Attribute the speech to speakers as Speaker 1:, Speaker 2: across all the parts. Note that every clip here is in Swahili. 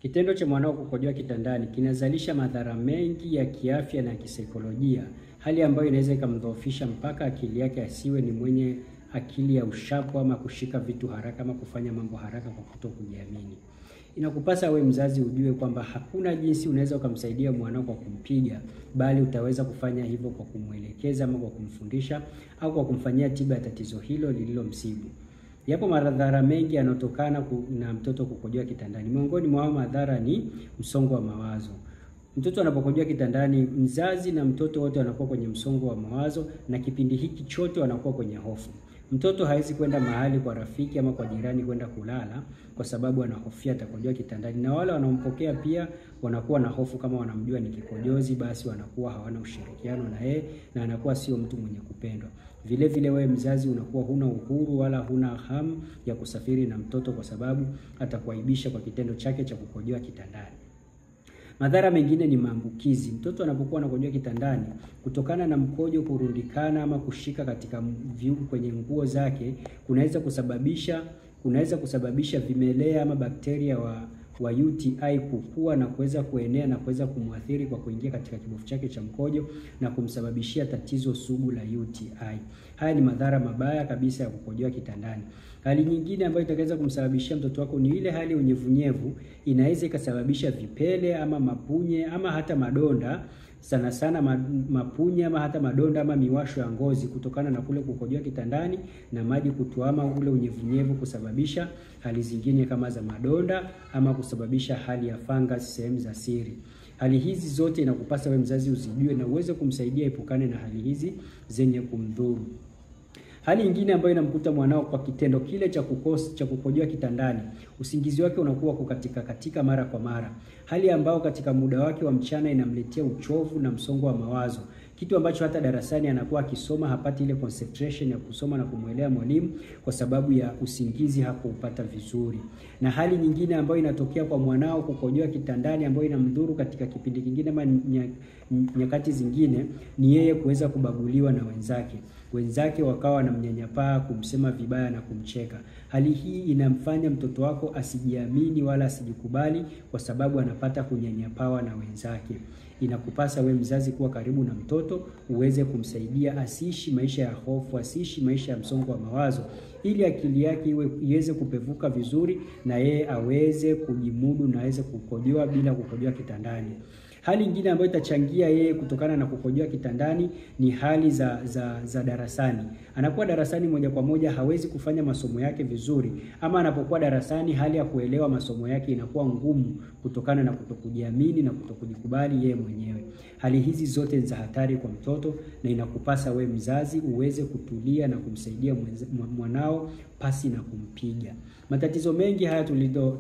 Speaker 1: Kitendo cha mwanao kukojoa kitandani kinazalisha madhara mengi ya kiafya na kisaikolojia, hali ambayo inaweza ikamdhoofisha mpaka akili yake asiwe ni mwenye akili ya ushapu ama kushika vitu haraka ama kufanya mambo haraka kwa kutokujiamini. Inakupasa wewe mzazi ujue kwamba hakuna jinsi unaweza ukamsaidia mwanao kwa kumpiga, bali utaweza kufanya hivyo kwa kumwelekeza ama kwa kumfundisha au kwa kumfanyia tiba ya tatizo hilo lililomsibu. Yapo madhara mengi yanayotokana na mtoto kukojoa kitandani. Miongoni mwa madhara ni msongo wa mawazo. Mtoto anapokojoa kitandani, mzazi na mtoto wote wanakuwa kwenye msongo wa mawazo, na kipindi hiki chote wanakuwa kwenye hofu. Mtoto hawezi kwenda mahali kwa rafiki ama kwa jirani kwenda kulala kwa sababu anahofia atakojoa kitandani, na wale wanaompokea pia wanakuwa na hofu, kama wanamjua ni kikojozi basi wanakuwa hawana ushirikiano na yeye na anakuwa sio mtu mwenye kupendwa. Vile vile wewe mzazi unakuwa huna uhuru wala huna hamu ya kusafiri na mtoto kwa sababu atakuaibisha kwa kitendo chake cha kukojoa kitandani. Madhara mengine ni maambukizi. Mtoto anapokuwa anakojoa kitandani, kutokana na mkojo kurundikana ama kushika katika viungo kwenye nguo zake, kunaweza kusababisha vimelea ama bakteria wa UTI kukua na kuweza kuenea na kuweza kumwathiri kwa kuingia katika kibofu chake cha mkojo na kumsababishia tatizo sugu la UTI. Haya ni madhara mabaya kabisa ya kukojoa kitandani. Hali nyingine ambayo itakaweza kumsababishia mtoto wako ni ile hali ya unyevunyevu. Inaweza ikasababisha vipele ama mapunye ama hata madonda, sana sana mapunye ama hata madonda ama miwasho ya ngozi, kutokana na kule kukojoa kitandani na maji kutuama ule unyevunyevu kusababisha hali zingine kama za madonda ama kusababisha hali ya fungus sehemu za siri. Hali hizi zote inakupasa wewe mzazi uzijue na uweze kumsaidia epukane na hali hizi zenye kumdhuru. Hali nyingine ambayo inamkuta mwanao kwa kitendo kile cha kukojoa kitandani, usingizi wake unakuwa kukatika mara kwa mara. Hali ambayo katika muda wake wa mchana inamletea uchovu na msongo wa mawazo. Kitu ambacho hata darasani anakuwa akisoma hapati ile concentration ya kusoma na kumuelewa mwalimu kwa sababu ya usingizi hakuupata vizuri. Na hali nyingine ambayo inatokea kwa mwanao kukojoa kitandani ambayo inamdhuru katika kipindi kingine ama nyakati zingine ni yeye kuweza kubaguliwa na wenzake wakawa wanamnyanyapaa, kumsema vibaya na kumcheka. Hali hii inamfanya mtoto wako asijiamini wala asijikubali kwa sababu anapata kunyanyapawa na wenzake. Inakupasa we mzazi kuwa karibu na mtoto, uweze kumsaidia asiishi maisha ya hofu, asiishi maisha ya msongo wa mawazo, ili akili yake iweze kupevuka vizuri na yeye aweze kujimudu na aweze kukojoa bila kukojoa kitandani. Hali nyingine ambayo itachangia yeye kutokana na kukojoa kitandani ni hali za darasani. Anakuwa darasani moja kwa moja hawezi kufanya masomo yake vizuri, ama anapokuwa darasani hali ya kuelewa masomo yake inakuwa ngumu kutokana na kutokujiamini na kutokujikubali yeye mwenyewe. Hali hizi zote ni za hatari kwa mtoto na inakupasa we mzazi uweze kutulia na kumsaidia mwanao pasi na kumpiga. Matatizo mengi haya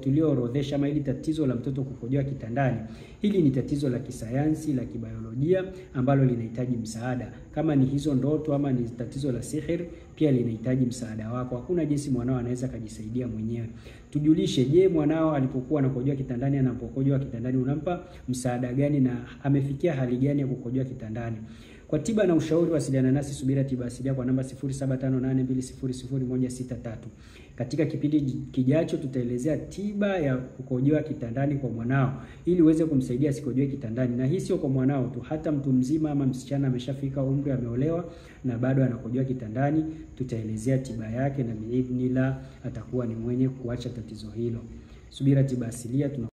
Speaker 1: tulioorodhesha, ama hili tatizo la mtoto kukojoa kitandani, hili ni tatizo la kisayansi, la kibiolojia ambalo linahitaji msaada. Kama ni hizo ndoto ama ni tatizo la sihiri, pia linahitaji msaada wako. Hakuna jinsi mwanao anaweza kujisaidia mwenyewe. Tujulishe, je, mwanao alipokuwa anakojoa kitandani, anapokojoa kitandani unampa msaada gani na amefikia hali gani ya kukojoa kitandani? Kwa tiba na ushauri wasiliana nasi Subira Tiba Asilia kwa namba 0758200163. Katika kipindi kijacho tutaelezea tiba ya kukojoa kitandani kwa mwanao ili uweze kumsaidia asikojoe kitandani. Na hii sio kwa mwanao tu, hata mtu mzima ama msichana ameshafika umri, ameolewa na bado anakojoa kitandani, tutaelezea tiba yake na biidhnillah atakuwa ni mwenye kuacha tatizo hilo. Subira Tiba Asilia